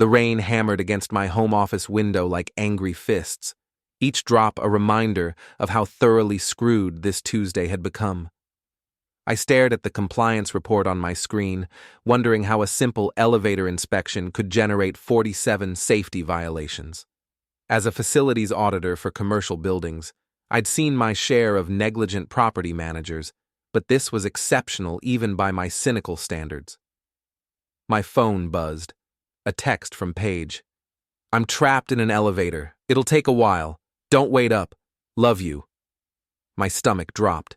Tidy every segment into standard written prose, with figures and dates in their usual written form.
The rain hammered against my home office window like angry fists, each drop a reminder of how thoroughly screwed this Tuesday had become. I stared at the compliance report on my screen, wondering how a simple elevator inspection could generate 47 safety violations. As a facilities auditor for commercial buildings, I'd seen my share of negligent property managers, but this was exceptional even by my cynical standards. My phone buzzed. A text from Paige. "I'm trapped in an elevator. It'll take a while. Don't wait up. Love you." My stomach dropped.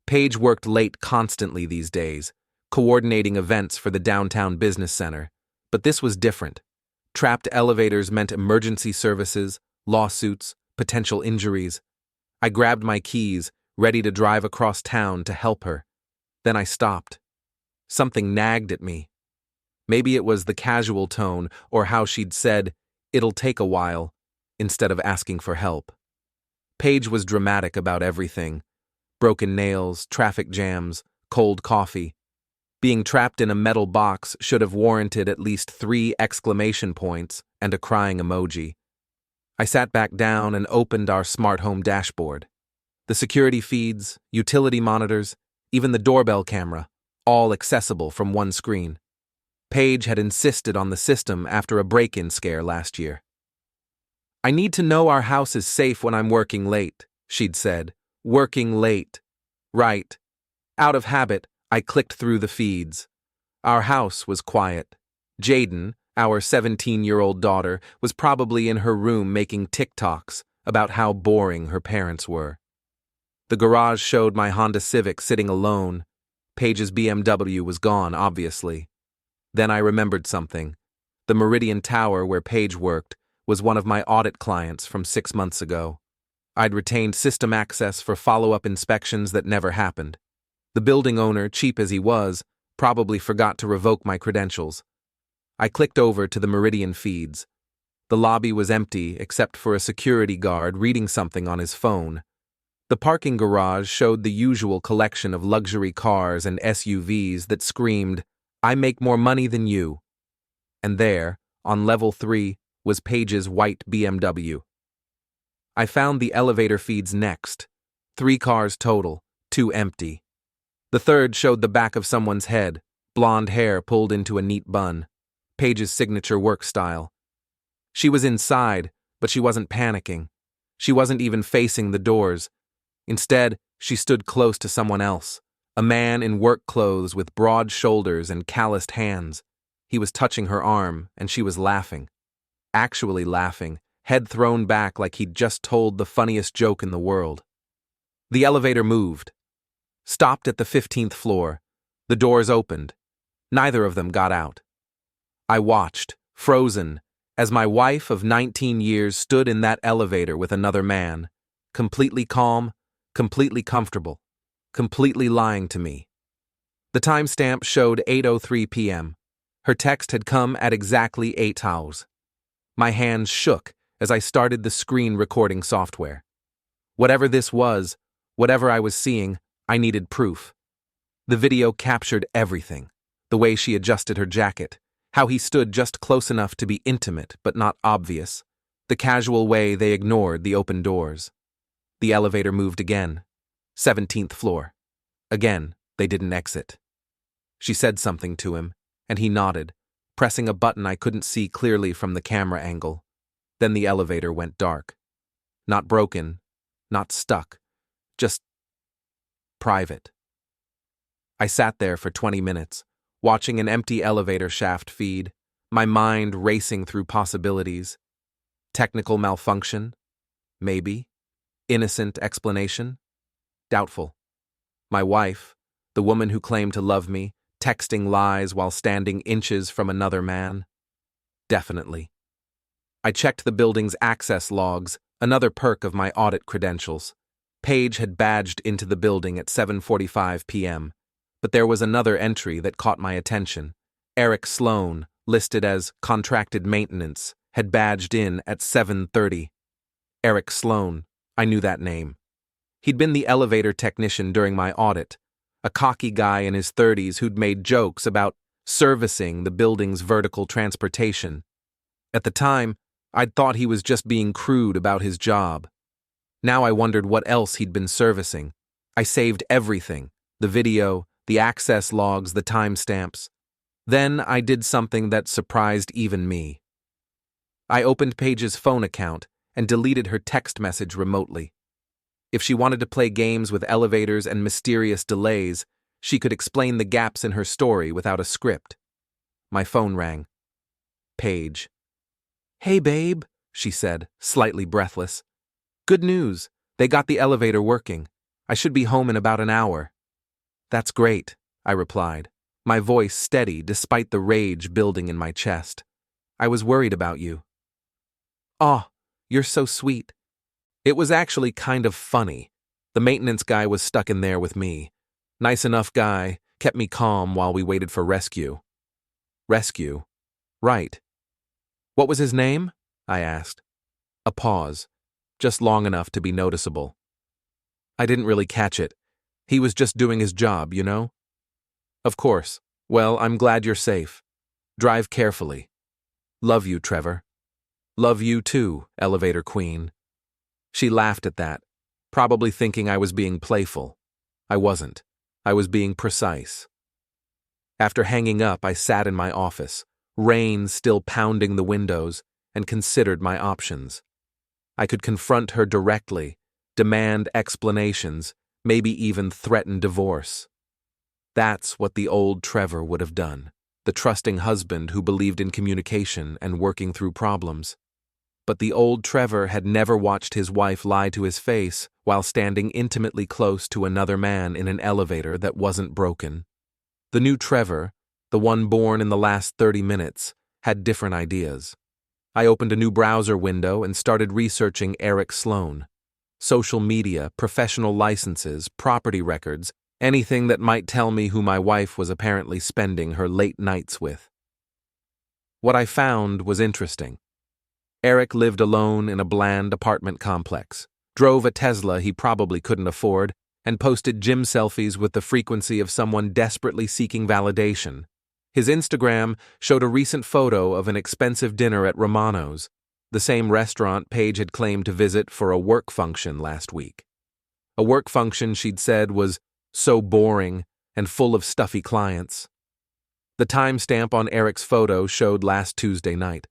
Paige worked late constantly these days, coordinating events for the downtown business center, but this was different. Trapped elevators meant emergency services, lawsuits, potential injuries. I grabbed my keys, ready to drive across town to help her. Then I stopped. Something nagged at me. Maybe it was the casual tone or how she'd said, "It'll take a while," instead of asking for help. Paige was dramatic about everything. Broken nails, traffic jams, cold coffee. Being trapped in a metal box should have warranted at least 3 exclamation points and a crying emoji. I sat back down and opened our smart home dashboard. The security feeds, utility monitors, even the doorbell camera, all accessible from one screen. Paige had insisted on the system after a break-in scare last year. "I need to know our house is safe when I'm working late," she'd said. Working late. Right. Out of habit, I clicked through the feeds. Our house was quiet. Jaden, our 17-year-old daughter, was probably in her room making TikToks about how boring her parents were. The garage showed my Honda Civic sitting alone. Paige's BMW was gone, obviously. Then I remembered something. The Meridian Tower where Paige worked was one of my audit clients from 6 months ago. I'd retained system access for follow-up inspections that never happened. The building owner, cheap as he was, probably forgot to revoke my credentials. I clicked over to the Meridian feeds. The lobby was empty except for a security guard reading something on his phone. The parking garage showed the usual collection of luxury cars and SUVs that screamed, "I make more money than you." And there, on level 3, was Paige's white BMW. I found the elevator feeds next. 3 cars total, 2 empty. The third showed the back of someone's head, blonde hair pulled into a neat bun. Paige's signature work style. She was inside, but she wasn't panicking. She wasn't even facing the doors. Instead, she stood close to someone else, a man in work clothes with broad shoulders and calloused hands. He was touching her arm, and she was laughing. Actually laughing, head thrown back like he'd just told the funniest joke in the world. The elevator moved. Stopped at the 15th floor. The doors opened. Neither of them got out. I watched, frozen, as my wife of 19 years stood in that elevator with another man, completely calm, completely comfortable, completely lying to me. The timestamp showed 8:03 p.m. Her text had come at exactly 8 hours. My hands shook as I started the screen recording software. Whatever this was, whatever I was seeing, I needed proof. The video captured everything. The way she adjusted her jacket, how he stood just close enough to be intimate but not obvious, the casual way they ignored the open doors. The elevator moved again. 17th floor. Again, they didn't exit. She said something to him, and he nodded, pressing a button I couldn't see clearly from the camera angle. Then the elevator went dark. Not broken, not stuck, just private. I sat there for 20 minutes, watching an empty elevator shaft feed, my mind racing through possibilities. Technical malfunction? Maybe. Innocent explanation? Doubtful. My wife, the woman who claimed to love me, texting lies while standing inches from another man? Definitely. I checked the building's access logs, another perk of my audit credentials. Paige had badged into the building at 7:45 p.m., but there was another entry that caught my attention. Erik Sloane, listed as contracted maintenance, had badged in at 7:30. Erik Sloane, I knew that name. He'd been the elevator technician during my audit, a cocky guy in his 30s who'd made jokes about servicing the building's vertical transportation. At the time, I'd thought he was just being crude about his job. Now I wondered what else he'd been servicing. I saved everything: the video, the access logs, the timestamps. Then I did something that surprised even me. I opened Paige's phone account and deleted her text message remotely. If she wanted to play games with elevators and mysterious delays, she could explain the gaps in her story without a script. My phone rang. Paige. "Hey, babe," she said, slightly breathless. "Good news. They got the elevator working. I should be home in about an hour." "That's great," I replied, my voice steady despite the rage building in my chest. "I was worried about you." "Aw, you're so sweet." It was actually kind of funny. The maintenance guy was stuck in there with me. Nice enough guy, kept me calm while we waited for rescue. Rescue? Right. "What was his name?" I asked. A pause, just long enough to be noticeable. "I didn't really catch it. He was just doing his job, you know?" "Of course. Well, I'm glad you're safe. Drive carefully. Love you, Trevor." "Love you too, elevator queen." She laughed at that, probably thinking I was being playful. I wasn't. I was being precise. After hanging up, I sat in my office, rain still pounding the windows, and considered my options. I could confront her directly, demand explanations, maybe even threaten divorce. That's what the old Trevor would have done, the trusting husband who believed in communication and working through problems. But the old Trevor had never watched his wife lie to his face while standing intimately close to another man in an elevator that wasn't broken. The new Trevor, the one born in the last 30 minutes, had different ideas. I opened a new browser window and started researching Erik Sloane. Social media, professional licenses, property records, anything that might tell me who my wife was apparently spending her late nights with. What I found was interesting. Erik lived alone in a bland apartment complex, drove a Tesla he probably couldn't afford, and posted gym selfies with the frequency of someone desperately seeking validation. His Instagram showed a recent photo of an expensive dinner at Romano's, the same restaurant Paige had claimed to visit for a work function last week. A work function she'd said was so boring and full of stuffy clients. The timestamp on Erik's photo showed last Tuesday night.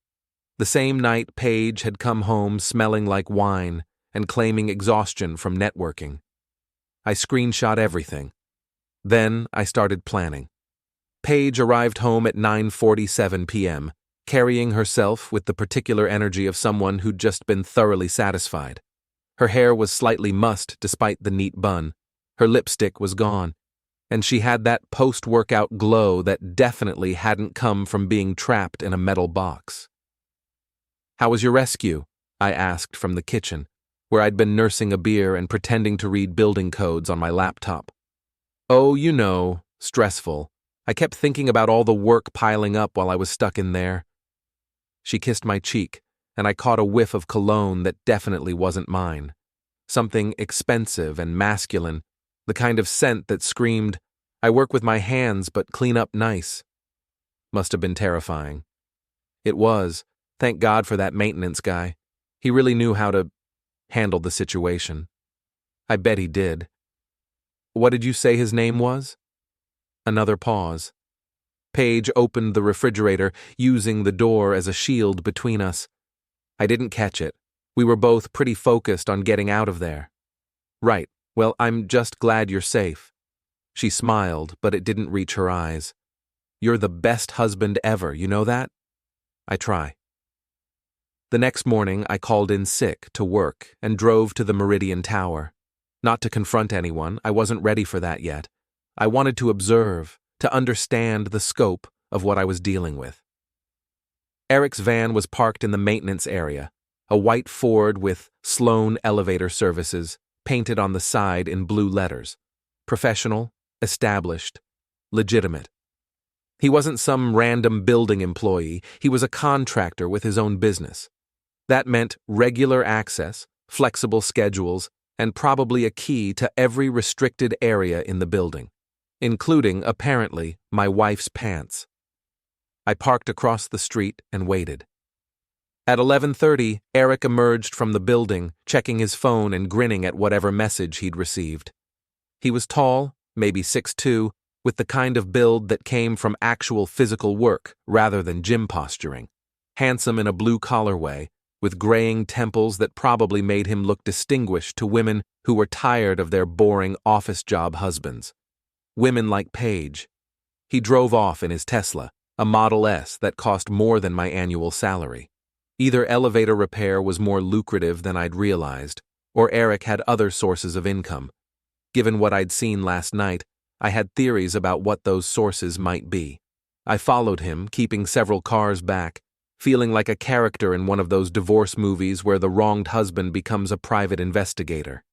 The same night Paige had come home smelling like wine and claiming exhaustion from networking. I screenshot everything. Then I started planning. Paige arrived home at 9:47 p.m., carrying herself with the particular energy of someone who'd just been thoroughly satisfied. Her hair was slightly mussed despite the neat bun. Her lipstick was gone, and she had that post-workout glow that definitely hadn't come from being trapped in a metal box. "How was your rescue?" I asked from the kitchen, where I'd been nursing a beer and pretending to read building codes on my laptop. "Oh, you know, stressful. I kept thinking about all the work piling up while I was stuck in there." She kissed my cheek, and I caught a whiff of cologne that definitely wasn't mine. Something expensive and masculine, the kind of scent that screamed, "I work with my hands but clean up nice." Must have been terrifying. It was. Thank God for that maintenance guy. He really knew how to handle the situation. I bet he did. "What did you say his name was?" Another pause. Paige opened the refrigerator, using the door as a shield between us. I didn't catch it. We were both pretty focused on getting out of there. "Right. Well, I'm just glad you're safe." She smiled, but it didn't reach her eyes. "You're the best husband ever, you know that?" "I try." The next morning, I called in sick to work and drove to the Meridian Tower. Not to confront anyone, I wasn't ready for that yet. I wanted to observe, to understand the scope of what I was dealing with. Erik's van was parked in the maintenance area, a white Ford with Sloane Elevator Services painted on the side in blue letters. Professional, established, legitimate. He wasn't some random building employee, he was a contractor with his own business. That meant regular access, flexible schedules, and probably a key to every restricted area in the building, including, apparently, my wife's pants. I parked across the street and waited. At 11:30, Erik emerged from the building, checking his phone and grinning at whatever message he'd received. He was tall, maybe 6'2", with the kind of build that came from actual physical work rather than gym posturing. Handsome in a blue-collar way, with graying temples that probably made him look distinguished to women who were tired of their boring office job husbands. Women like Paige. He drove off in his Tesla, a Model S that cost more than my annual salary. Either elevator repair was more lucrative than I'd realized, or Erik had other sources of income. Given what I'd seen last night, I had theories about what those sources might be. I followed him, keeping several cars back, feeling like a character in one of those divorce movies where the wronged husband becomes a private investigator.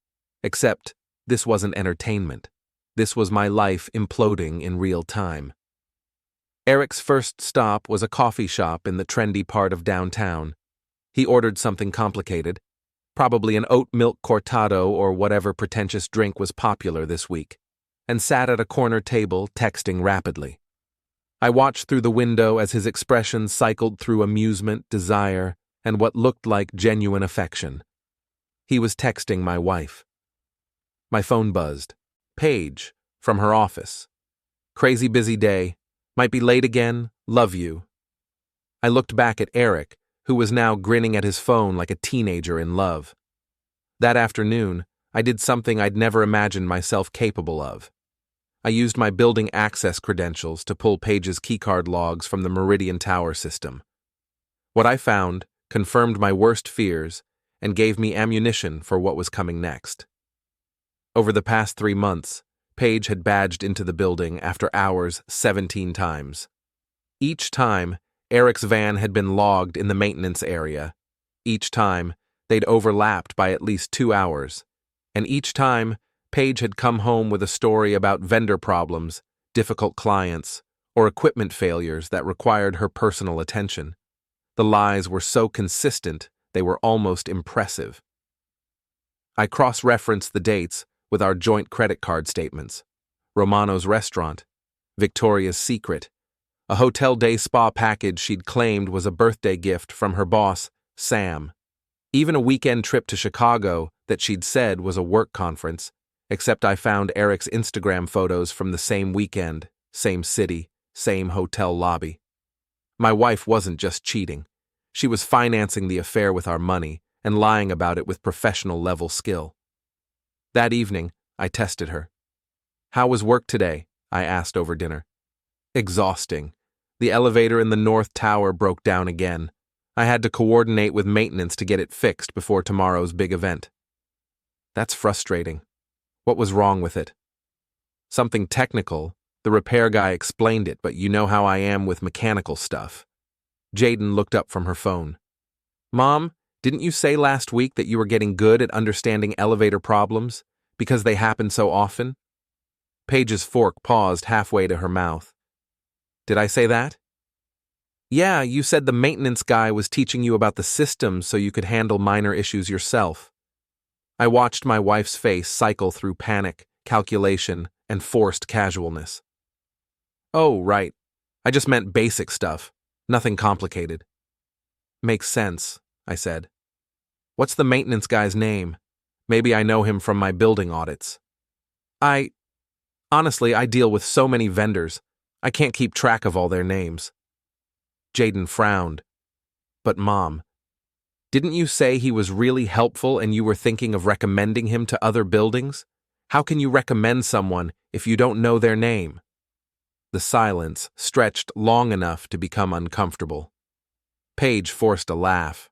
Except, this wasn't entertainment. This was my life imploding in real time. Erik's first stop was a coffee shop in the trendy part of downtown. He ordered something complicated, probably an oat milk cortado or whatever pretentious drink was popular this week, and sat at a corner table texting rapidly. I watched through the window as his expression cycled through amusement, desire, and what looked like genuine affection. He was texting my wife. My phone buzzed. Paige, from her office. Crazy busy day. Might be late again. Love you. I looked back at Erik, who was now grinning at his phone like a teenager in love. That afternoon, I did something I'd never imagined myself capable of. I used my building access credentials to pull Paige's keycard logs from the Meridian Tower system. What I found confirmed my worst fears and gave me ammunition for what was coming next. Over the past 3 months, Paige had badged into the building after hours 17 times. Each time, Erik's van had been logged in the maintenance area. Each time, they'd overlapped by at least 2 hours. And each time, Paige had come home with a story about vendor problems, difficult clients, or equipment failures that required her personal attention. The lies were so consistent, they were almost impressive. I cross-referenced the dates with our joint credit card statements. Romano's restaurant, Victoria's Secret, a hotel day spa package she'd claimed was a birthday gift from her boss, Sam. Even a weekend trip to Chicago that she'd said was a work conference, except I found Erik's Instagram photos from the same weekend, same city, same hotel lobby. My wife wasn't just cheating. She was financing the affair with our money and lying about it with professional-level skill. That evening, I tested her. How was work today? I asked over dinner. Exhausting. The elevator in the North Tower broke down again. I had to coordinate with maintenance to get it fixed before tomorrow's big event. That's frustrating. What was wrong with it? Something technical. The repair guy explained it, but you know how I am with mechanical stuff. Jaden looked up from her phone. Mom, didn't you say last week that you were getting good at understanding elevator problems because they happen so often? Paige's fork paused halfway to her mouth. Did I say that? Yeah, you said the maintenance guy was teaching you about the systems so you could handle minor issues yourself. I watched my wife's face cycle through panic, calculation, and forced casualness. Oh, right. I just meant basic stuff. Nothing complicated. Makes sense, I said. What's the maintenance guy's name? Maybe I know him from my building audits. Honestly, I deal with so many vendors, I can't keep track of all their names. Jaden frowned. But Mom, didn't you say he was really helpful and you were thinking of recommending him to other buildings? How can you recommend someone if you don't know their name? The silence stretched long enough to become uncomfortable. Paige forced a laugh.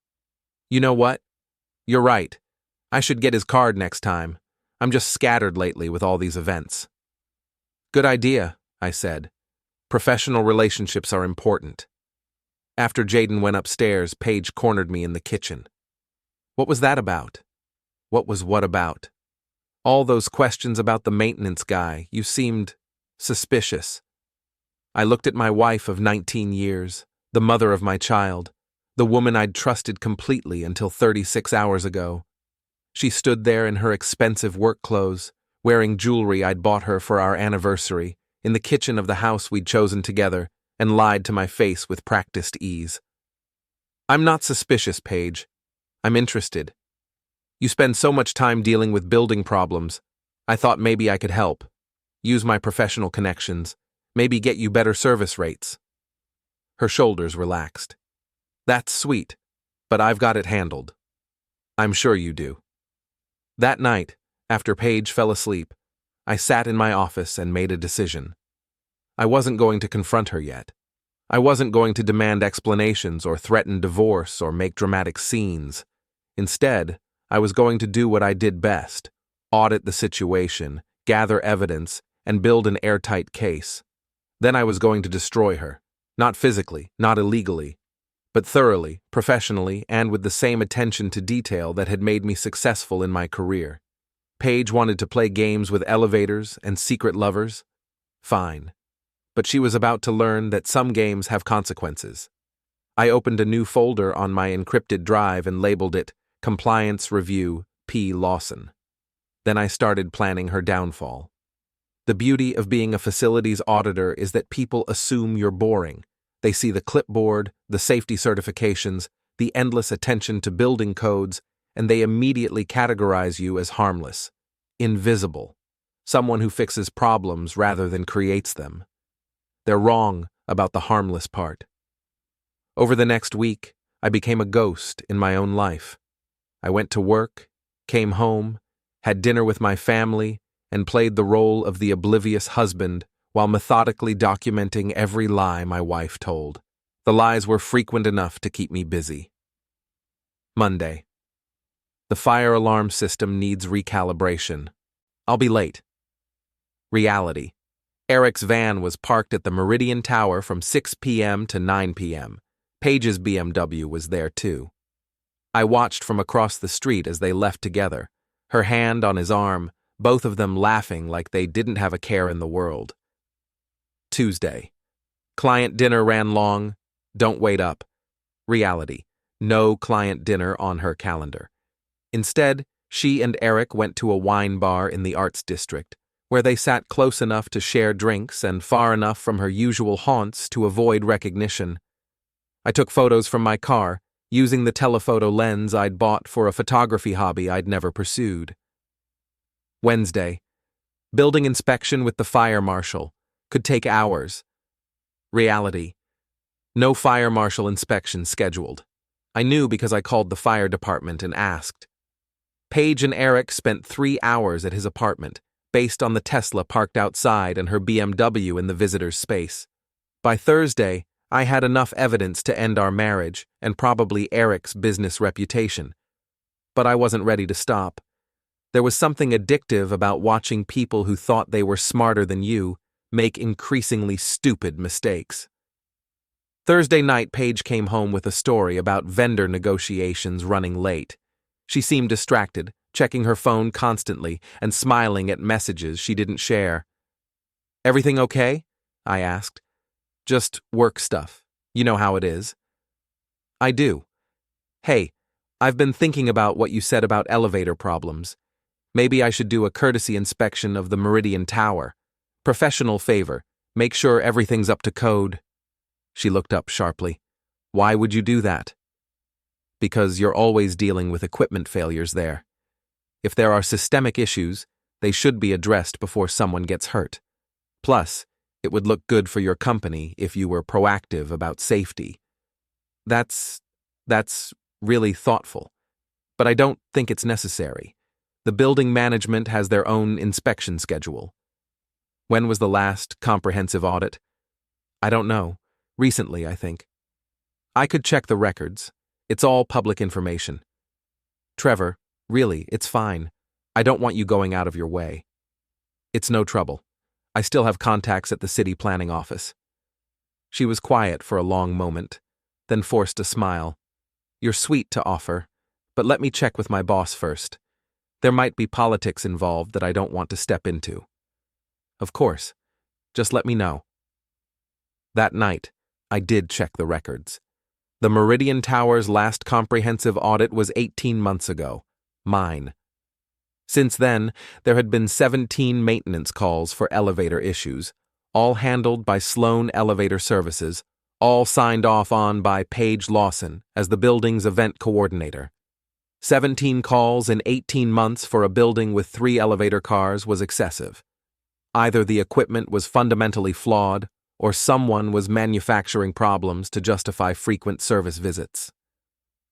You know what? You're right. I should get his card next time. I'm just scattered lately with all these events. Good idea, I said. Professional relationships are important. After Jaden went upstairs, Paige cornered me in the kitchen. What was that about? What was what about? All those questions about the maintenance guy, you seemed suspicious. I looked at my wife of 19 years, the mother of my child, the woman I'd trusted completely until 36 hours ago. She stood there in her expensive work clothes, wearing jewelry I'd bought her for our anniversary, in the kitchen of the house we'd chosen together, and lied to my face with practiced ease. I'm not suspicious, Paige. I'm interested. You spend so much time dealing with building problems. I thought maybe I could help. Use my professional connections. Maybe get you better service rates. Her shoulders relaxed. That's sweet, but I've got it handled. I'm sure you do. That night, after Paige fell asleep, I sat in my office and made a decision. I wasn't going to confront her yet. I wasn't going to demand explanations or threaten divorce or make dramatic scenes. Instead, I was going to do what I did best: audit the situation, gather evidence, and build an airtight case. Then I was going to destroy her, not physically, not illegally, but thoroughly, professionally, and with the same attention to detail that had made me successful in my career. Paige wanted to play games with elevators and secret lovers. Fine. But she was about to learn that some games have consequences. I opened a new folder on my encrypted drive and labeled it Compliance Review P. Lawson. Then I started planning her downfall. The beauty of being a facilities auditor is that people assume you're boring. They see the clipboard, the safety certifications, the endless attention to building codes, and they immediately categorize you as harmless, invisible, someone who fixes problems rather than creates them. They're wrong about the harmless part. Over the next week, I became a ghost in my own life. I went to work, came home, had dinner with my family, and played the role of the oblivious husband while methodically documenting every lie my wife told. The lies were frequent enough to keep me busy. Monday. The fire alarm system needs recalibration. I'll be late. Reality. Erik's van was parked at the Meridian Tower from 6 p.m. to 9 p.m. Paige's BMW was there too. I watched from across the street as they left together, her hand on his arm, both of them laughing like they didn't have a care in the world. Tuesday. Client dinner ran long. Don't wait up. Reality. No client dinner on her calendar. Instead, she and Erik went to a wine bar in the Arts District, where they sat close enough to share drinks and far enough from her usual haunts to avoid recognition. I took photos from my car, using the telephoto lens I'd bought for a photography hobby I'd never pursued. Wednesday. Building inspection with the fire marshal. Could take hours. Reality. No fire marshal inspection scheduled. I knew because I called the fire department and asked. Paige and Erik spent 3 hours at his apartment, based on the Tesla parked outside and her BMW in the visitor's space. By Thursday, I had enough evidence to end our marriage and probably Erik's business reputation. But I wasn't ready to stop. There was something addictive about watching people who thought they were smarter than you make increasingly stupid mistakes. Thursday night, Paige came home with a story about vendor negotiations running late. She seemed distracted, checking her phone constantly and smiling at messages she didn't share. Everything okay? I asked. Just work stuff. You know how it is. I do. Hey, I've been thinking about what you said about elevator problems. Maybe I should do a courtesy inspection of the Meridian Tower. Professional favor. Make sure everything's up to code. She looked up sharply. Why would you do that? Because you're always dealing with equipment failures there. If there are systemic issues, they should be addressed before someone gets hurt. Plus, it would look good for your company if you were proactive about safety. That's really thoughtful. But I don't think it's necessary. The building management has their own inspection schedule. When was the last comprehensive audit? I don't know. Recently, I think. I could check the records. It's all public information. Trevor, really, it's fine. I don't want you going out of your way. It's no trouble. I still have contacts at the city planning office. She was quiet for a long moment, then forced a smile. You're sweet to offer, but let me check with my boss first. There might be politics involved that I don't want to step into. Of course. Just let me know. That night, I did check the records. The Meridian Tower's last comprehensive audit was 18 months ago. Mine. Since then, there had been 17 maintenance calls for elevator issues, all handled by Sloane Elevator Services, all signed off on by Paige Lawson as the building's event coordinator. 17 calls in 18 months for a building with 3 elevator cars was excessive. Either the equipment was fundamentally flawed, or someone was manufacturing problems to justify frequent service visits.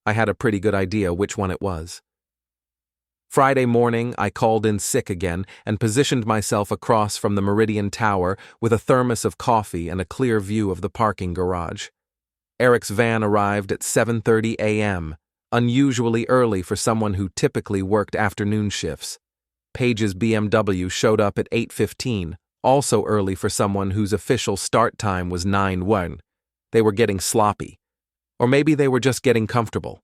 I had a pretty good idea which one it was. Friday morning, I called in sick again and positioned myself across from the Meridian Tower with a thermos of coffee and a clear view of the parking garage. Erik's van arrived at 7:30 a.m., unusually early for someone who typically worked afternoon shifts. Paige's BMW showed up at 8:15, also early for someone whose official start time was 9:01. They were getting sloppy. Or maybe they were just getting comfortable.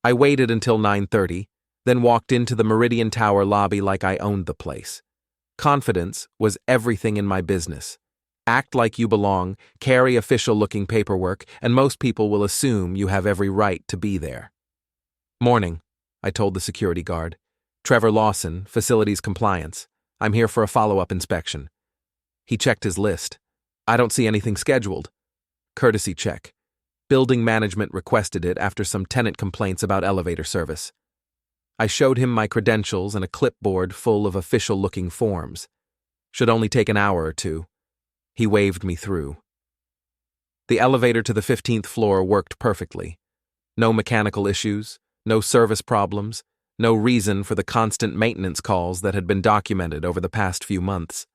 I waited until 9:30, then walked into the Meridian Tower lobby like I owned the place. Confidence was everything in my business. Act like you belong, carry official-looking paperwork, and most people will assume you have every right to be there. "Morning," I told the security guard. "Trevor Lawson, Facilities Compliance. I'm here for a follow-up inspection." He checked his list. "I don't see anything scheduled." "Courtesy check. Building management requested it after some tenant complaints about elevator service." I showed him my credentials and a clipboard full of official-looking forms. "Should only take an hour or two." He waved me through. The elevator to the 15th floor worked perfectly. No mechanical issues, no service problems, no reason for the constant maintenance calls that had been documented over the past few months.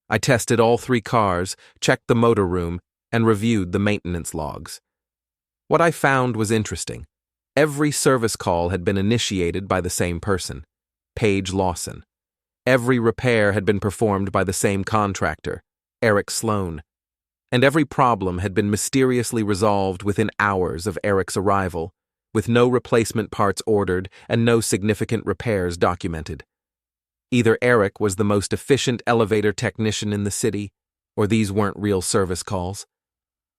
I tested all 3 cars, checked the motor room, and reviewed the maintenance logs. What I found was interesting. Every service call had been initiated by the same person, Paige Lawson. Every repair had been performed by the same contractor, Erik Sloane. And every problem had been mysteriously resolved within hours of Erik's arrival, with no replacement parts ordered and no significant repairs documented. Either Erik was the most efficient elevator technician in the city, or these weren't real service calls.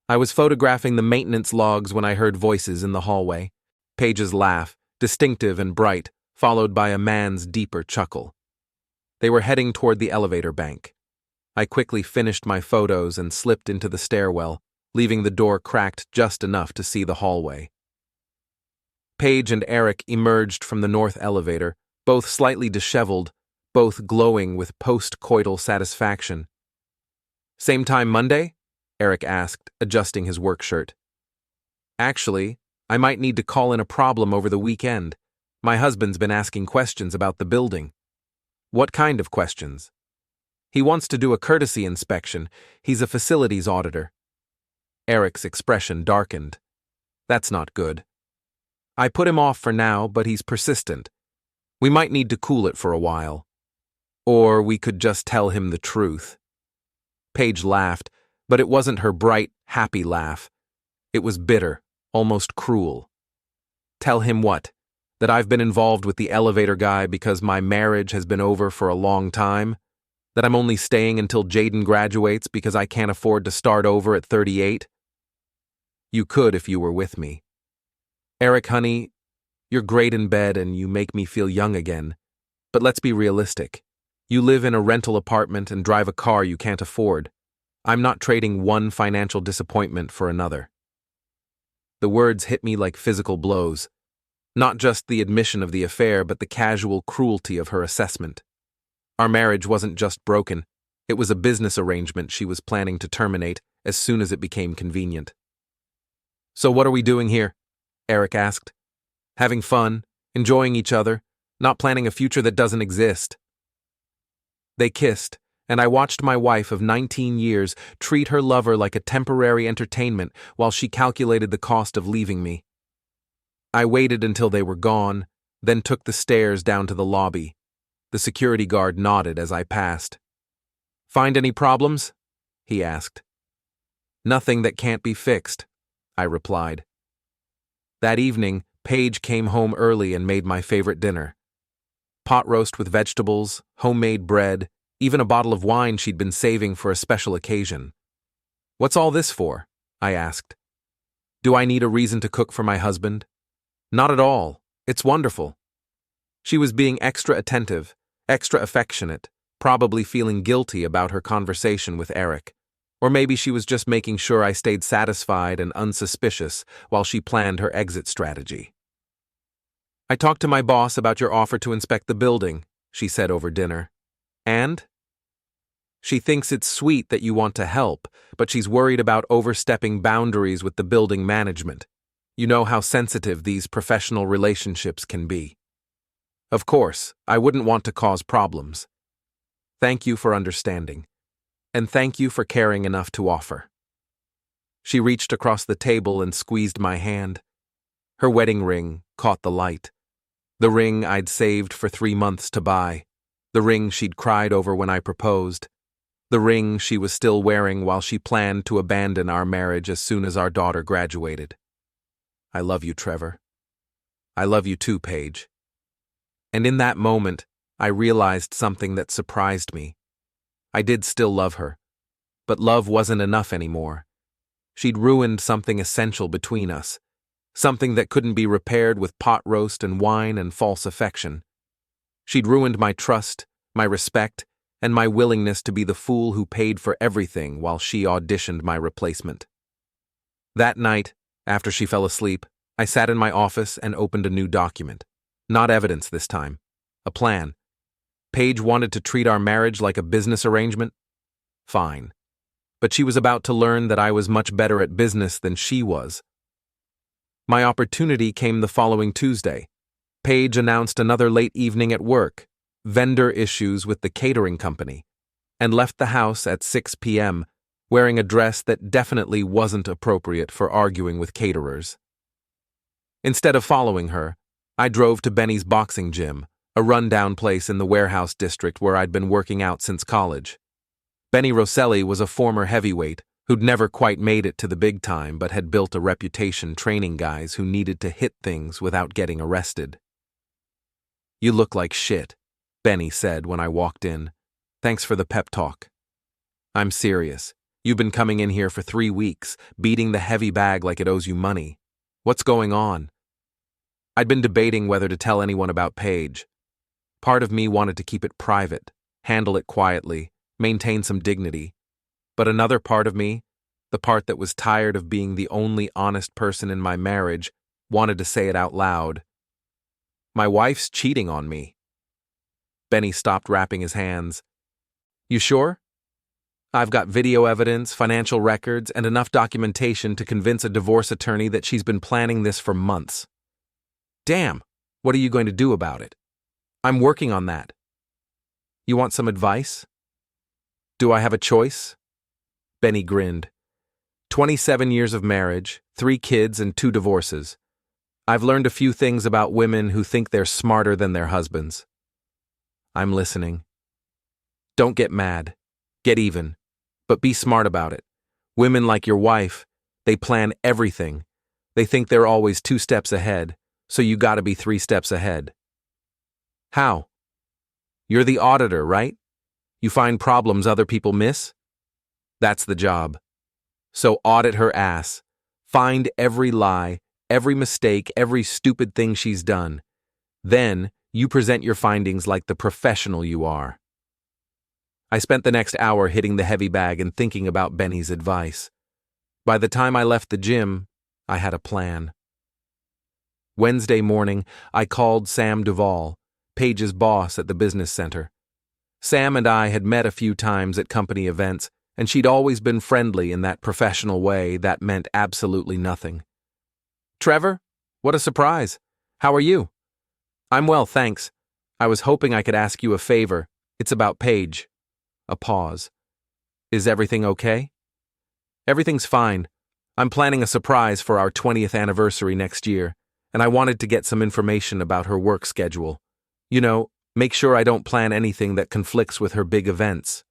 I was photographing the maintenance logs when I heard voices in the hallway. Paige's laugh, distinctive and bright, followed by a man's deeper chuckle. They were heading toward the elevator bank. I quickly finished my photos and slipped into the stairwell, leaving the door cracked just enough to see the hallway. Paige and Erik emerged from the north elevator, both slightly disheveled, both glowing with post-coital satisfaction. "Same time Monday?" Erik asked, adjusting his work shirt. "Actually, I might need to call in a problem over the weekend. My husband's been asking questions about the building." "What kind of questions?" "He wants to do a courtesy inspection. He's a facilities auditor." Erik's expression darkened. "That's not good." "I put him off for now, but he's persistent. We might need to cool it for a while. Or we could just tell him the truth." Paige laughed, but it wasn't her bright, happy laugh. It was bitter, almost cruel. "Tell him what? That I've been involved with the elevator guy because my marriage has been over for a long time? That I'm only staying until Jaden graduates because I can't afford to start over at 38? You could if you were with me. Erik, honey, you're great in bed and you make me feel young again. But let's be realistic. You live in a rental apartment and drive a car you can't afford. I'm not trading one financial disappointment for another." The words hit me like physical blows. Not just the admission of the affair, but the casual cruelty of her assessment. Our marriage wasn't just broken. It was a business arrangement she was planning to terminate as soon as it became convenient. "So what are we doing here?" Erik asked. "Having fun, enjoying each other, not planning a future that doesn't exist." They kissed, and I watched my wife of 19 years treat her lover like a temporary entertainment while she calculated the cost of leaving me. I waited until they were gone, then took the stairs down to the lobby. The security guard nodded as I passed. "Find any problems?" he asked. "Nothing that can't be fixed," I replied. That evening, Paige came home early and made my favorite dinner. Pot roast with vegetables, homemade bread, even a bottle of wine she'd been saving for a special occasion. "What's all this for?" I asked. "Do I need a reason to cook for my husband?" "Not at all. It's wonderful." She was being extra attentive, extra affectionate, probably feeling guilty about her conversation with Erik. Or maybe she was just making sure I stayed satisfied and unsuspicious while she planned her exit strategy. "I talked to my boss about your offer to inspect the building," she said over dinner. "And?" "She thinks it's sweet that you want to help, but she's worried about overstepping boundaries with the building management. You know how sensitive these professional relationships can be." "Of course, I wouldn't want to cause problems. Thank you for understanding. And thank you for caring enough to offer." She reached across the table and squeezed my hand. Her wedding ring caught the light. The ring I'd saved for 3 months to buy. The ring she'd cried over when I proposed. The ring she was still wearing while she planned to abandon our marriage as soon as our daughter graduated. "I love you, Trevor. I love you too, Paige." And in that moment, I realized something that surprised me. I did still love her, but love wasn't enough anymore. She'd ruined something essential between us, something that couldn't be repaired with pot roast and wine and false affection. She'd ruined my trust, my respect, and my willingness to be the fool who paid for everything while she auditioned my replacement. That night, after she fell asleep, I sat in my office and opened a new document. Not evidence this time. A plan. Paige wanted to treat our marriage like a business arrangement? Fine. But she was about to learn that I was much better at business than she was. My opportunity came the following Tuesday. Paige announced another late evening at work, vendor issues with the catering company, and left the house at 6 p.m., wearing a dress that definitely wasn't appropriate for arguing with caterers. Instead of following her, I drove to Benny's boxing gym, a rundown place in the warehouse district where I'd been working out since college. Benny Rosselli was a former heavyweight who'd never quite made it to the big time but had built a reputation training guys who needed to hit things without getting arrested. "You look like shit," Benny said when I walked in. "Thanks for the pep talk." "I'm serious. You've been coming in here for 3 weeks, beating the heavy bag like it owes you money. What's going on?" I'd been debating whether to tell anyone about Paige. Part of me wanted to keep it private, handle it quietly, maintain some dignity. But another part of me, the part that was tired of being the only honest person in my marriage, wanted to say it out loud. "My wife's cheating on me." Benny stopped wrapping his hands. "You sure?" "I've got video evidence, financial records, and enough documentation to convince a divorce attorney that she's been planning this for months." "Damn, what are you going to do about it?" "I'm working on that." "You want some advice?" "Do I have a choice?" Benny grinned. 27 years of marriage, 3 kids, and 2 divorces. I've learned a few things about women who think they're smarter than their husbands. "I'm listening." "Don't get mad. Get even. But be smart about it. Women like your wife, they plan everything. They think they're always 2 steps ahead, so you gotta be 3 steps ahead." "How?" "You're the auditor, right? You find problems other people miss? That's the job. So audit her ass. Find every lie, every mistake, every stupid thing she's done. Then you present your findings like the professional you are." I spent the next hour hitting the heavy bag and thinking about Benny's advice. By the time I left the gym, I had a plan. Wednesday morning, I called Sam Duvall, Paige's boss at the business center. Sam and I had met a few times at company events, and she'd always been friendly in that professional way that meant absolutely nothing. "Trevor, what a surprise. How are you?" "I'm well, thanks. I was hoping I could ask you a favor. It's about Paige." A pause. "Is everything okay?" "Everything's fine. I'm planning a surprise for our 20th anniversary next year, and I wanted to get some information about her work schedule. You know, make sure I don't plan anything that conflicts with her big events."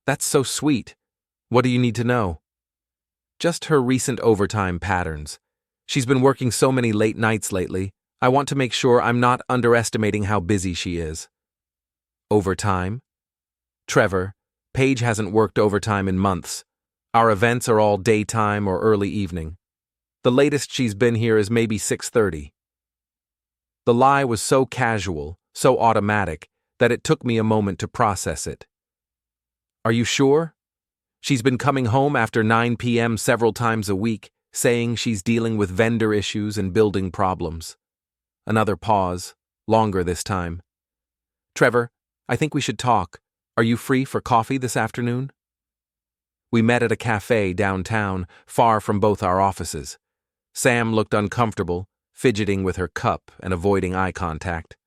"That's so sweet. What do you need to know?" "Just her recent overtime patterns. She's been working so many late nights lately. I want to make sure I'm not underestimating how busy she is." "Overtime?" "Trevor, Paige hasn't worked overtime in months. Our events are all daytime or early evening. The latest she's been here is maybe 6:30. The lie was so casual, so automatic, that it took me a moment to process it. "Are you sure?" She's been coming home after 9 p.m. several times a week, saying she's dealing with vendor issues and building problems. Another pause, longer this time. Trevor, I think we should talk. Are you free for coffee this afternoon? We met at a cafe downtown, far from both our offices. Sam looked uncomfortable, fidgeting with her cup and avoiding eye contact.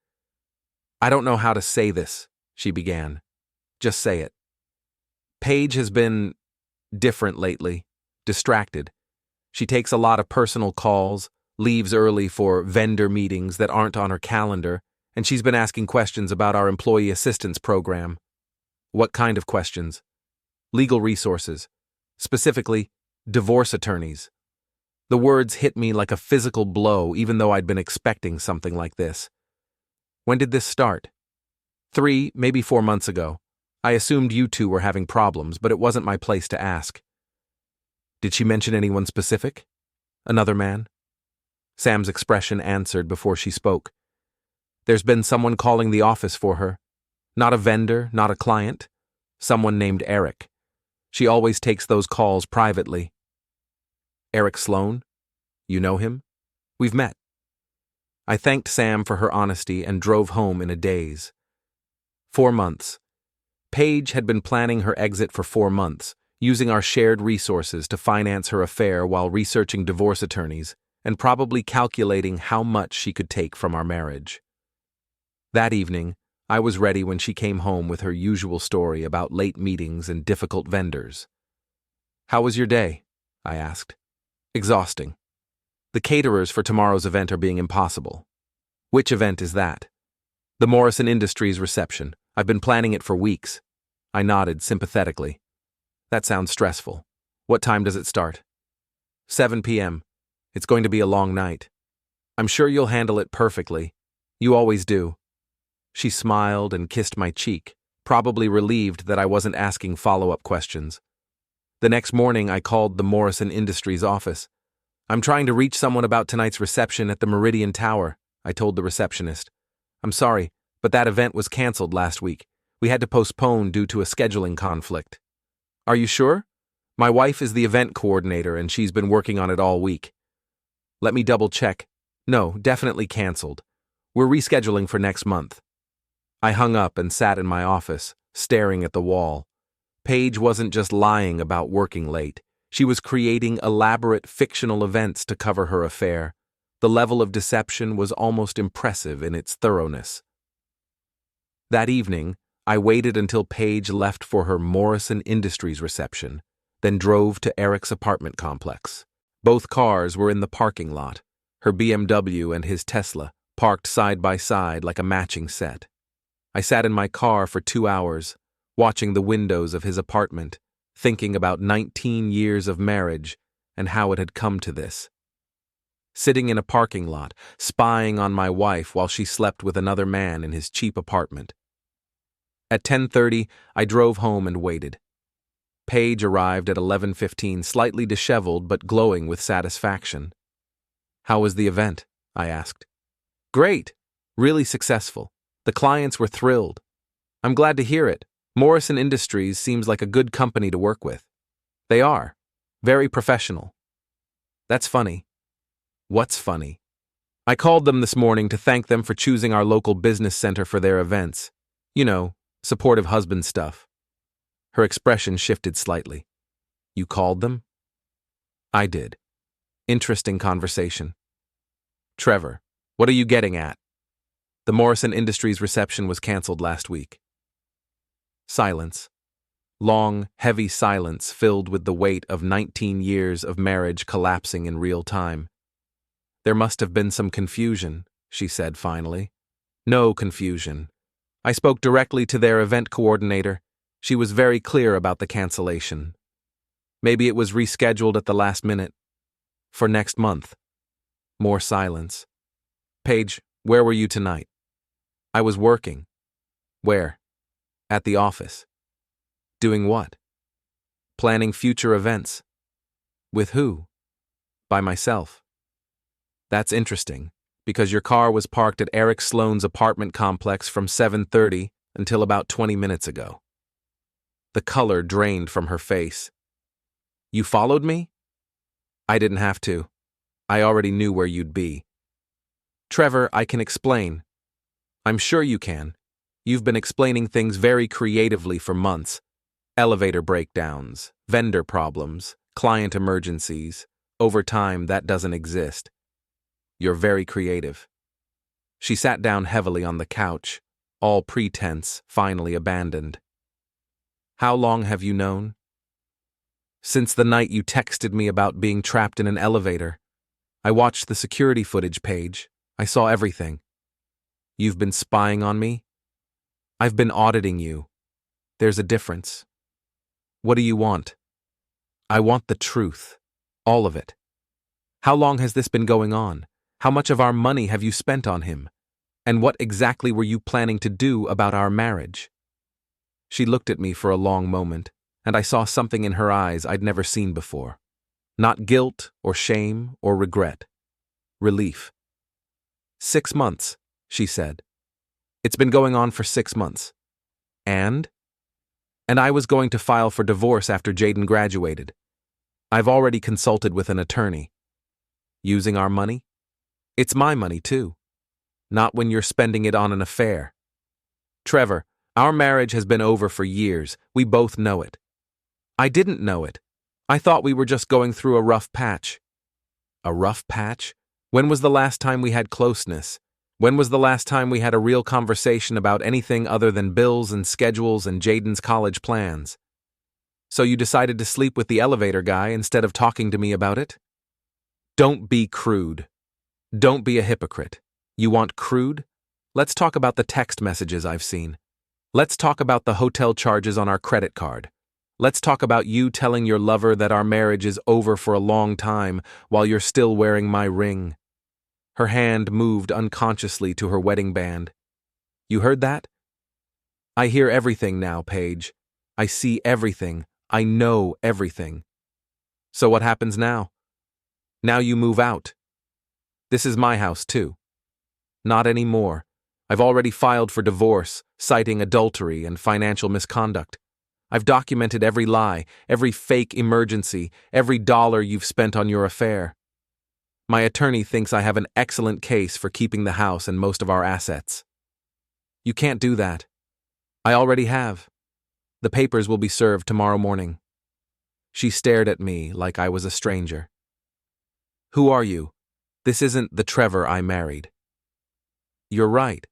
I don't know how to say this, she began. Just say it. Paige has been different lately, distracted. She takes a lot of personal calls, leaves early for vendor meetings that aren't on her calendar, and she's been asking questions about our employee assistance program. What kind of questions? Legal resources, specifically divorce attorneys. The words hit me like a physical blow, even though I'd been expecting something like this. When did this start? 3, maybe 4 months ago. I assumed you two were having problems, but it wasn't my place to ask. Did she mention anyone specific? Another man? Sam's expression answered before she spoke. There's been someone calling the office for her. Not a vendor, not a client. Someone named Erik. She always takes those calls privately. Erik Sloane? You know him? We've met. I thanked Sam for her honesty and drove home in a daze. 4 months. Paige had been planning her exit for 4 months, using our shared resources to finance her affair while researching divorce attorneys and probably calculating how much she could take from our marriage. That evening, I was ready when she came home with her usual story about late meetings and difficult vendors. How was your day? I asked. Exhausting. The caterers for tomorrow's event are being impossible. Which event is that? The Morrison Industries reception. I've been planning it for weeks. I nodded sympathetically. That sounds stressful. What time does it start? 7 p.m. It's going to be a long night. I'm sure you'll handle it perfectly. You always do. She smiled and kissed my cheek, probably relieved that I wasn't asking follow-up questions. The next morning, I called the Morrison Industries office. I'm trying to reach someone about tonight's reception at the Meridian Tower, I told the receptionist. I'm sorry, but that event was canceled last week. We had to postpone due to a scheduling conflict. Are you sure? My wife is the event coordinator and she's been working on it all week. Let me double check. No, definitely canceled. We're rescheduling for next month. I hung up and sat in my office, staring at the wall. Paige wasn't just lying about working late. She was creating elaborate fictional events to cover her affair. The level of deception was almost impressive in its thoroughness. That evening, I waited until Paige left for her Morrison Industries reception, then drove to Erik's apartment complex. Both cars were in the parking lot, her BMW and his Tesla, parked side by side like a matching set. I sat in my car for 2 hours, watching the windows of his apartment, thinking about 19 years of marriage and how it had come to this. Sitting in a parking lot, spying on my wife while she slept with another man in his cheap apartment. At 10:30, I drove home and waited. Paige arrived at 11:15, slightly disheveled but glowing with satisfaction. How was the event? I asked. Great. Really successful. The clients were thrilled. I'm glad to hear it. Morrison Industries seems like a good company to work with. They are. Very professional. That's funny. What's funny? I called them this morning to thank them for choosing our local business center for their events. You know, supportive husband stuff. Her expression shifted slightly. You called them? I did. Interesting conversation. Trevor, what are you getting at? The Morrison Industries reception was canceled last week. Silence. Long, heavy silence filled with the weight of 19 years of marriage collapsing in real time. There must have been some confusion, she said finally. No confusion. I spoke directly to their event coordinator. She was very clear about the cancellation. Maybe it was rescheduled at the last minute. For next month. More silence. Paige, where were you tonight? I was working. Where? At the office. Doing what? Planning future events. With who? By myself. That's interesting, because your car was parked at Erik Sloane's apartment complex from 7:30 until about 20 minutes ago. The color drained from her face. You followed me? I didn't have to. I already knew where you'd be. Trevor, I can explain. I'm sure you can. You've been explaining things very creatively for months. Elevator breakdowns, vendor problems, client emergencies. Over time, that doesn't exist. You're very creative. She sat down heavily on the couch, all pretense finally abandoned. How long have you known? Since the night you texted me about being trapped in an elevator. I watched the security footage, Paige. I saw everything. You've been spying on me? I've been auditing you. There's a difference. What do you want? I want the truth. All of it. How long has this been going on? How much of our money have you spent on him? And what exactly were you planning to do about our marriage? She looked at me for a long moment, and I saw something in her eyes I'd never seen before. Not guilt or shame or regret. Relief. 6 months, she said. It's been going on for 6 months. And I was going to file for divorce after Jaden graduated. I've already consulted with an attorney. Using our money? It's my money, too. Not when you're spending it on an affair. Trevor, our marriage has been over for years. We both know it. I didn't know it. I thought we were just going through a rough patch. A rough patch? When was the last time we had closeness? When was the last time we had a real conversation about anything other than bills and schedules and Jaden's college plans? So you decided to sleep with the elevator guy instead of talking to me about it? Don't be crude. Don't be a hypocrite. You want crude? Let's talk about the text messages I've seen. Let's talk about the hotel charges on our credit card. Let's talk about you telling your lover that our marriage is over for a long time while you're still wearing my ring. Her hand moved unconsciously to her wedding band. You heard that? I hear everything now, Paige. I see everything. I know everything. So what happens now? Now you move out. This is my house, too. Not anymore. I've already filed for divorce, citing adultery and financial misconduct. I've documented every lie, every fake emergency, every dollar you've spent on your affair. My attorney thinks I have an excellent case for keeping the house and most of our assets. You can't do that. I already have. The papers will be served tomorrow morning. She stared at me like I was a stranger. Who are you? This isn't the Trevor I married. You're right.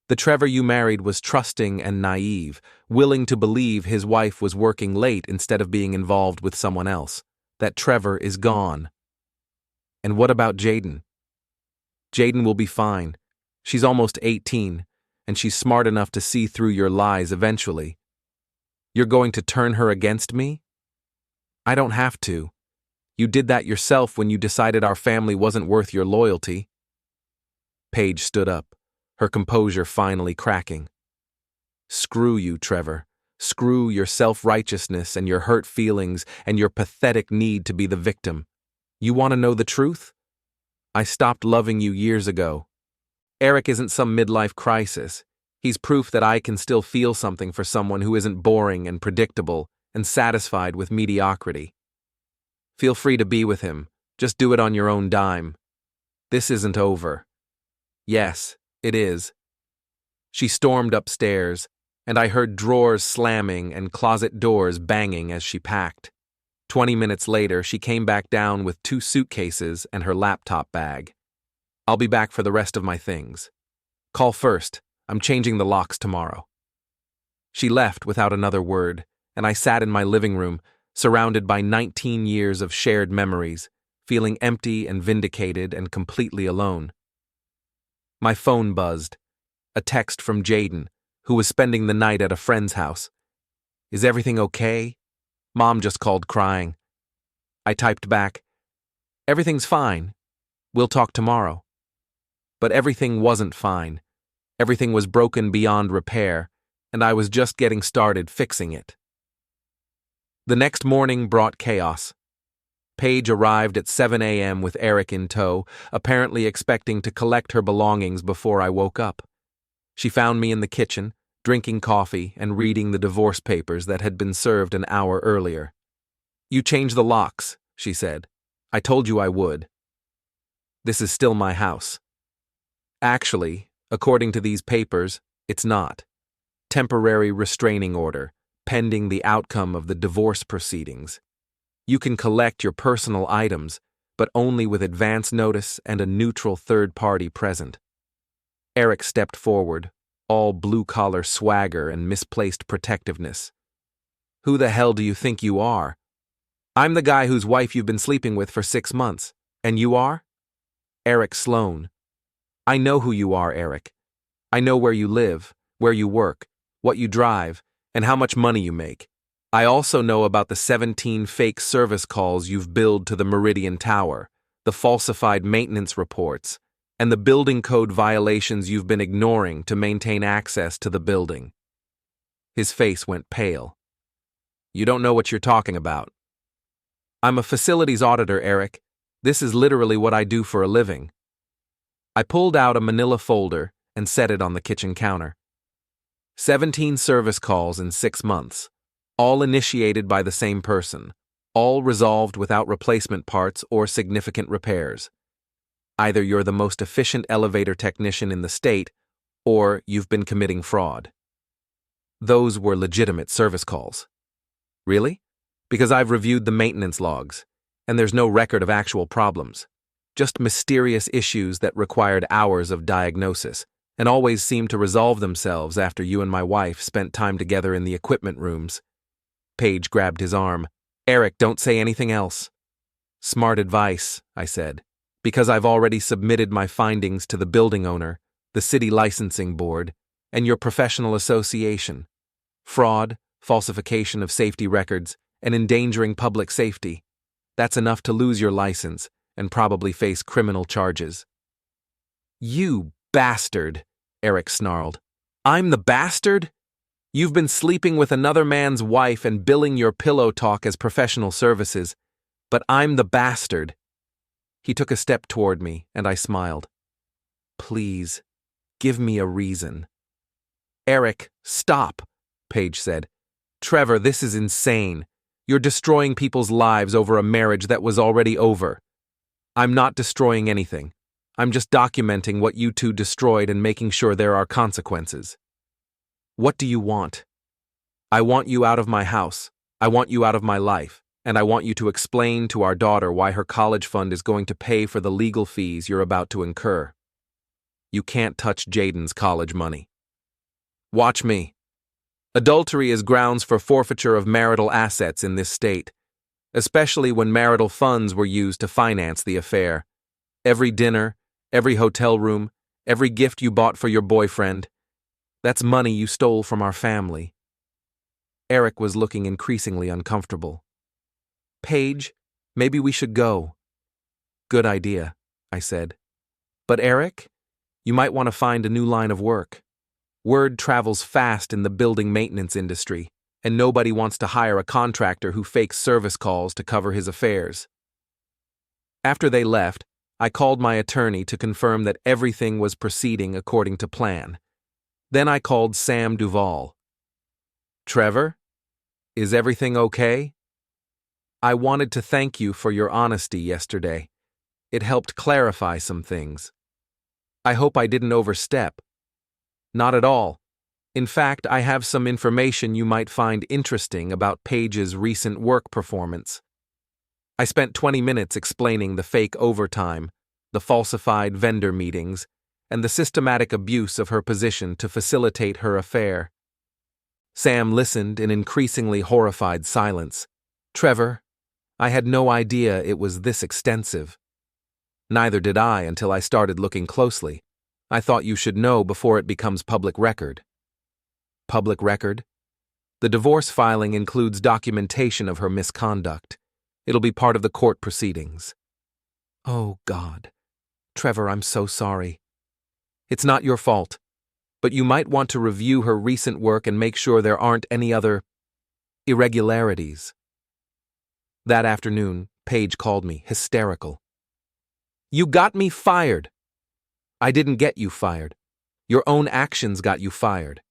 The Trevor you married was trusting and naive, willing to believe his wife was working late instead of being involved with someone else. That Trevor is gone. And what about Jaden? Jaden will be fine. She's almost 18, and she's smart enough to see through your lies eventually. You're going to turn her against me? I don't have to. You did that yourself when you decided our family wasn't worth your loyalty. Paige stood up, her composure finally cracking. Screw you, Trevor. Screw your self-righteousness and your hurt feelings and your pathetic need to be the victim. You want to know the truth? I stopped loving you years ago. Erik isn't some midlife crisis. He's proof that I can still feel something for someone who isn't boring and predictable and satisfied with mediocrity. Feel free to be with him. Just do it on your own dime. This isn't over. Yes, it is. She stormed upstairs, and I heard drawers slamming and closet doors banging as she packed. 20 minutes later, she came back down with 2 suitcases and her laptop bag. I'll be back for the rest of my things. Call first. I'm changing the locks tomorrow. She left without another word, and I sat in my living room, surrounded by 19 years of shared memories, feeling empty and vindicated and completely alone. My phone buzzed. A text from Jaden, who was spending the night at a friend's house. Is everything okay? Mom just called crying. I typed back, everything's fine. We'll talk tomorrow. But everything wasn't fine. Everything was broken beyond repair, and I was just getting started fixing it. The next morning brought chaos. Paige arrived at 7 a.m. with Erik in tow, apparently expecting to collect her belongings before I woke up. She found me in the kitchen, drinking coffee and reading the divorce papers that had been served an hour earlier. "You changed the locks," she said. "I told you I would. This is still my house." Actually, according to these papers, it's not. Temporary restraining order, pending the outcome of the divorce proceedings. You can collect your personal items, but only with advance notice and a neutral third party present. Erik stepped forward, all blue-collar swagger and misplaced protectiveness. "Who the hell do you think you are?" "I'm the guy whose wife you've been sleeping with for 6 months. And you are?" "Erik Sloane." "I know who you are, Erik. I know where you live, where you work, what you drive, and how much money you make. I also know about the 17 fake service calls you've billed to the Meridian Tower, the falsified maintenance reports, and the building code violations you've been ignoring to maintain access to the building." His face went pale. "You don't know what you're talking about." "I'm a facilities auditor, Erik. This is literally what I do for a living." I pulled out a manila folder and set it on the kitchen counter. 17 service calls in 6 months, all initiated by the same person, all resolved without replacement parts or significant repairs. Either you're the most efficient elevator technician in the state, or you've been committing fraud. Those were legitimate service calls. Really? Because I've reviewed the maintenance logs, and there's no record of actual problems. Just mysterious issues that required hours of diagnosis, and always seemed to resolve themselves after you and my wife spent time together in the equipment rooms. Paige grabbed his arm. "Erik, don't say anything else." "Smart advice," I said, "because I've already submitted my findings to the building owner, the city licensing board, and your professional association. Fraud, falsification of safety records, and endangering public safety. That's enough to lose your license and probably face criminal charges." "You bastard," Erik snarled. "I'm the bastard? You've been sleeping with another man's wife and billing your pillow talk as professional services, but I'm the bastard." He took a step toward me, and I smiled. "Please, give me a reason." "Erik, stop," Paige said. "Trevor, this is insane. You're destroying people's lives over a marriage that was already over." "I'm not destroying anything. I'm just documenting what you two destroyed and making sure there are consequences." "What do you want?" "I want you out of my house. I want you out of my life. And I want you to explain to our daughter why her college fund is going to pay for the legal fees you're about to incur. You can't touch Jaden's college money." "Watch me. Adultery is grounds for forfeiture of marital assets in this state, especially when marital funds were used to finance the affair. Every dinner, every hotel room, every gift you bought for your boyfriend, that's money you stole from our family." Erik was looking increasingly uncomfortable. "Paige, maybe we should go." "Good idea," I said. "But Erik, you might want to find a new line of work. Word travels fast in the building maintenance industry, and nobody wants to hire a contractor who fakes service calls to cover his affairs." After they left, I called my attorney to confirm that everything was proceeding according to plan. Then I called Sam Duvall. "Trevor, is everything okay? I wanted to thank you for your honesty yesterday. It helped clarify some things. I hope I didn't overstep." "Not at all. In fact, I have some information you might find interesting about Paige's recent work performance." I spent 20 minutes explaining the fake overtime, the falsified vendor meetings, and the systematic abuse of her position to facilitate her affair. Sam listened in increasingly horrified silence. "Trevor, I had no idea it was this extensive." "Neither did I until I started looking closely. I thought you should know before it becomes public record." "Public record?" "The divorce filing includes documentation of her misconduct. It'll be part of the court proceedings." "Oh, God. Trevor, I'm so sorry." "It's not your fault, but you might want to review her recent work and make sure there aren't any other irregularities." That afternoon, Paige called me, hysterical. "You got me fired." "I didn't get you fired. Your own actions got you fired."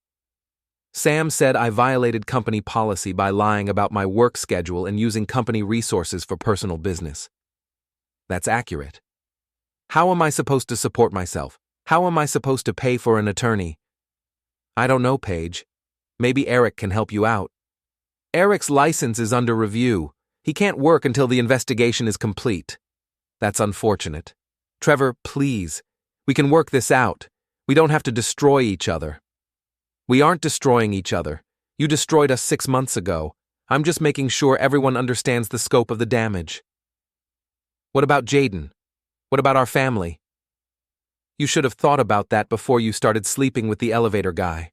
Sam said I violated company policy by lying about my work schedule and using company resources for personal business. That's accurate. How am I supposed to support myself? How am I supposed to pay for an attorney? I don't know, Paige. Maybe Erik can help you out. Erik's license is under review. He can't work until the investigation is complete. That's unfortunate. Trevor, please. We can work this out. We don't have to destroy each other. We aren't destroying each other. You destroyed us 6 months ago. I'm just making sure everyone understands the scope of the damage. What about Jaden? What about our family? You should have thought about that before you started sleeping with the elevator guy.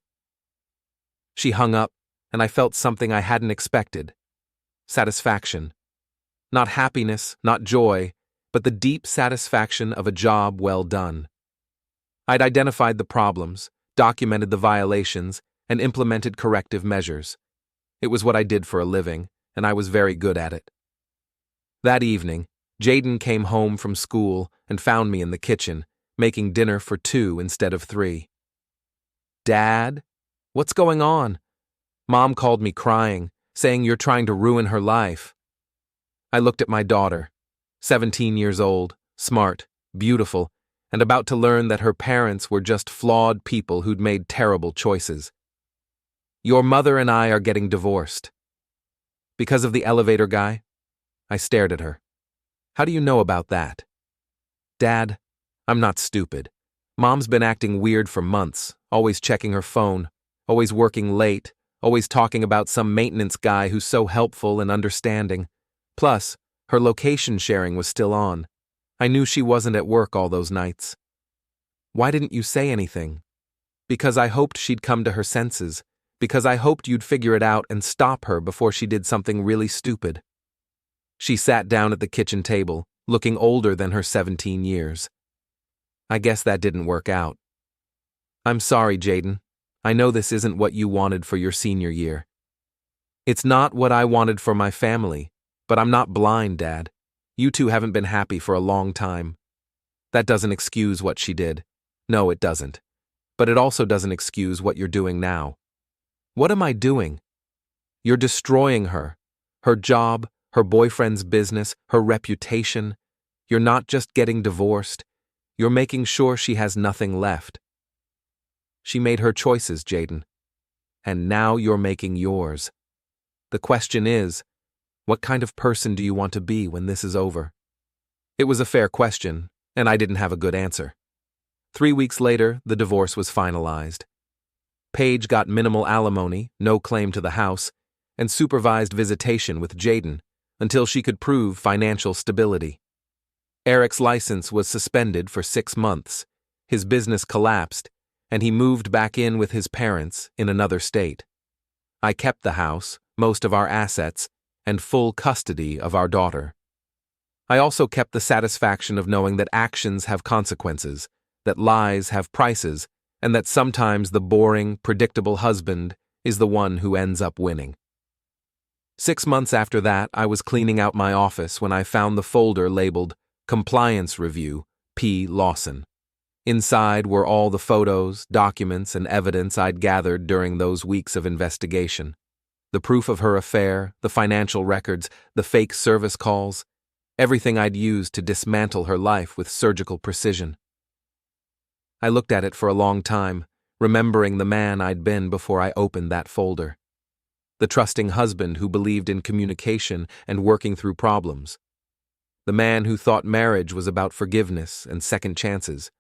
She hung up, and I felt something I hadn't expected. Satisfaction. Not happiness, not joy, but the deep satisfaction of a job well done. I'd identified the problems, documented the violations, and implemented corrective measures. It was what I did for a living, and I was very good at it. That evening, Jaden came home from school and found me in the kitchen, making dinner for 2 instead of 3. Dad? What's going on? Mom called me crying, saying you're trying to ruin her life. I looked at my daughter, 17 years old, smart, beautiful, and about to learn that her parents were just flawed people who'd made terrible choices. Your mother and I are getting divorced. Because of the elevator guy? I stared at her. How do you know about that? Dad, I'm not stupid. Mom's been acting weird for months, always checking her phone, always working late, always talking about some maintenance guy who's so helpful and understanding. Plus, her location sharing was still on. I knew she wasn't at work all those nights. Why didn't you say anything? Because I hoped she'd come to her senses, because I hoped you'd figure it out and stop her before she did something really stupid. She sat down at the kitchen table, looking older than her 17 years. I guess that didn't work out. I'm sorry, Jaden. I know this isn't what you wanted for your senior year. It's not what I wanted for my family, but I'm not blind, Dad. You two haven't been happy for a long time. That doesn't excuse what she did. No, it doesn't. But it also doesn't excuse what you're doing now. What am I doing? You're destroying her. Her job, her boyfriend's business, her reputation. You're not just getting divorced. You're making sure she has nothing left. She made her choices, Jaden. And now you're making yours. The question is, what kind of person do you want to be when this is over? It was a fair question, and I didn't have a good answer. 3 weeks later, the divorce was finalized. Paige got minimal alimony, no claim to the house, and supervised visitation with Jaden until she could prove financial stability. Erik's license was suspended for 6 months, his business collapsed, and he moved back in with his parents in another state. I kept the house, most of our assets, and full custody of our daughter. I also kept the satisfaction of knowing that actions have consequences, that lies have prices, and that sometimes the boring, predictable husband is the one who ends up winning. 6 months after that, I was cleaning out my office when I found the folder labeled Compliance Review, P. Lawson. Inside were all the photos, documents, and evidence I'd gathered during those weeks of investigation. The proof of her affair, the financial records, the fake service calls, everything I'd used to dismantle her life with surgical precision. I looked at it for a long time, remembering the man I'd been before I opened that folder. The trusting husband who believed in communication and working through problems. The man who thought marriage was about forgiveness and second chances,